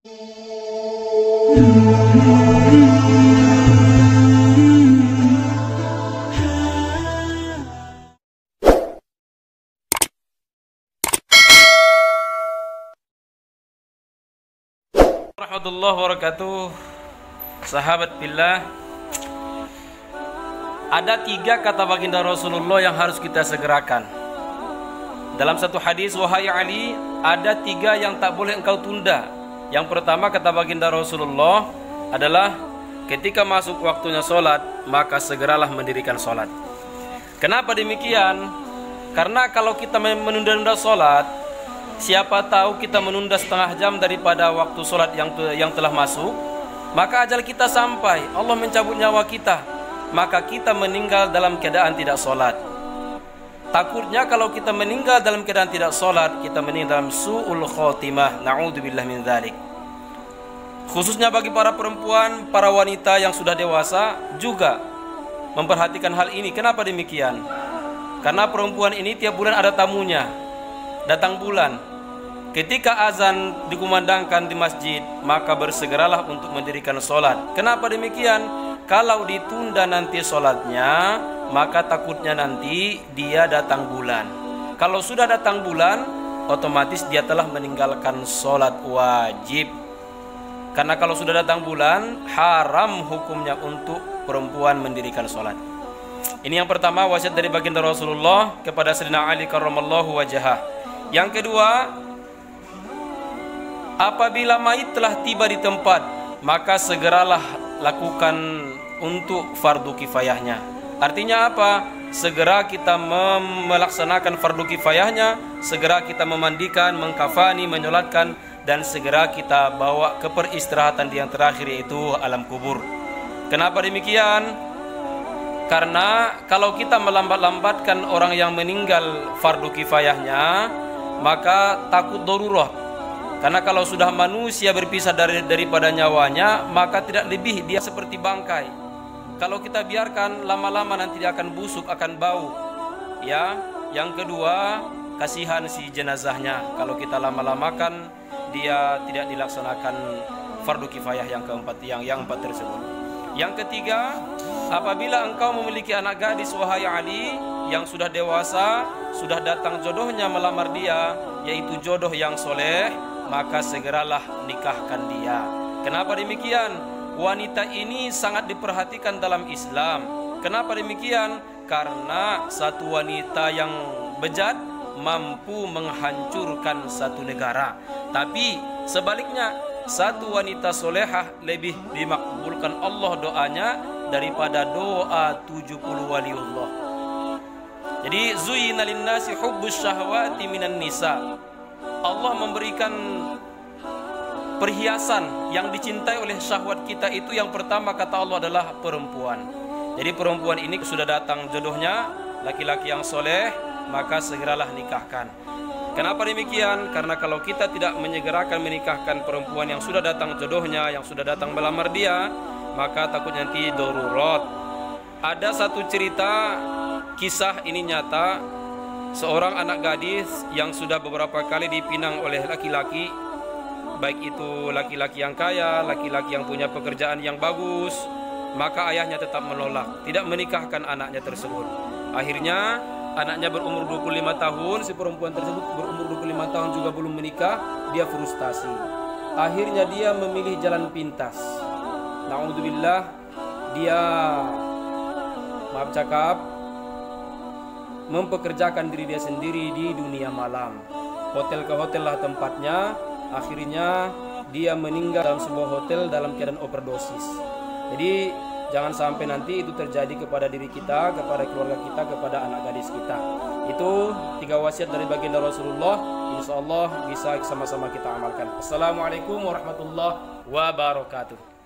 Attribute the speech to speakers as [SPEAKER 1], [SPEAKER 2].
[SPEAKER 1] Warahmatullahi wabarakatuh. Sahabat billah, ada 3 kata baginda Rasulullah yang harus kita segerakan. Dalam satu hadis, wahai Ali, ada 3 yang tak boleh engkau tunda. Yang pertama kata baginda Rasulullah adalah ketika masuk waktunya sholat, maka segeralah mendirikan sholat. Kenapa demikian? Karena kalau kita menunda-nunda sholat, siapa tahu kita menunda setengah jam daripada waktu sholat yang telah masuk, maka ajal kita sampai, Allah mencabut nyawa kita, maka kita meninggal dalam keadaan tidak sholat. Takutnya kalau kita meninggal dalam keadaan tidak sholat, kita meninggal dalam su'ul khotimah. Na'udzubillah min dzalik. Khususnya bagi para perempuan, para wanita yang sudah dewasa juga memperhatikan hal ini. Kenapa demikian? Karena perempuan ini tiap bulan ada tamunya, datang bulan. Ketika azan dikumandangkan di masjid, maka bersegeralah untuk mendirikan sholat. Kenapa demikian? Kalau ditunda nanti sholatnya, maka takutnya nanti dia datang bulan. Kalau sudah datang bulan, otomatis dia telah meninggalkan sholat wajib. Karena kalau sudah datang bulan, haram hukumnya untuk perempuan mendirikan sholat. Ini yang pertama, wasiat dari baginda Rasulullah kepada Sayyidina Ali karramallahu wajhah. Yang kedua, apabila mayit telah tiba di tempat, maka segeralah lakukan untuk fardu kifayahnya. Artinya apa? Segera kita melaksanakan fardu kifayahnya, segera kita memandikan, mengkafani, menyolatkan, dan segera kita bawa ke peristirahatan yang terakhir, yaitu alam kubur. Kenapa demikian? Karena kalau kita melambat-lambatkan orang yang meninggal fardu kifayahnya, maka takut darurat. Karena kalau sudah manusia berpisah daripada nyawanya, maka tidak lebih dia seperti bangkai. Kalau kita biarkan lama-lama nanti dia akan busuk, akan bau. Ya, yang kedua, kasihan si jenazahnya. Kalau kita lama-lamakan, dia tidak dilaksanakan fardu kifayah yang keempat, yang empat tersebut. Yang ketiga, apabila engkau memiliki anak gadis, wahai Ali, yang sudah dewasa, sudah datang jodohnya melamar dia, yaitu jodoh yang soleh, maka segeralah nikahkan dia. Kenapa demikian? Wanita ini sangat diperhatikan dalam Islam. Kenapa demikian? Karena satu wanita yang bejat mampu menghancurkan satu negara. Tapi sebaliknya, satu wanita solehah lebih dimakbulkan Allah doanya daripada doa 70 waliullah. Jadi zuyyina linnasi hubbus syahwati minan nisa. Allah memberikan perhiasan yang dicintai oleh syahwat kita itu, yang pertama kata Allah adalah perempuan. Jadi perempuan ini sudah datang jodohnya, laki-laki yang soleh, maka segeralah nikahkan. Kenapa demikian? Karena kalau kita tidak menyegerakan menikahkan perempuan yang sudah datang jodohnya, yang sudah datang melamar dia, maka takut nanti darurat. Ada satu cerita, kisah ini nyata, seorang anak gadis yang sudah beberapa kali dipinang oleh laki-laki, baik itu laki-laki yang kaya, laki-laki yang punya pekerjaan yang bagus, maka ayahnya tetap menolak, tidak menikahkan anaknya tersebut. Akhirnya anaknya berumur 25 tahun, si perempuan tersebut berumur 25 tahun juga belum menikah, dia frustasi. Akhirnya dia memilih jalan pintas. Na'udzubillah, dia mempekerjakan diri dia sendiri di dunia malam. Hotel ke hotel lah tempatnya. Akhirnya dia meninggal dalam sebuah hotel dalam keadaan overdosis. Jadi jangan sampai nanti itu terjadi kepada diri kita, kepada keluarga kita, kepada anak gadis kita. Itu 3 wasiat dari baginda Rasulullah. Insya Allah bisa sama-sama kita amalkan. Assalamualaikum warahmatullahi wabarakatuh.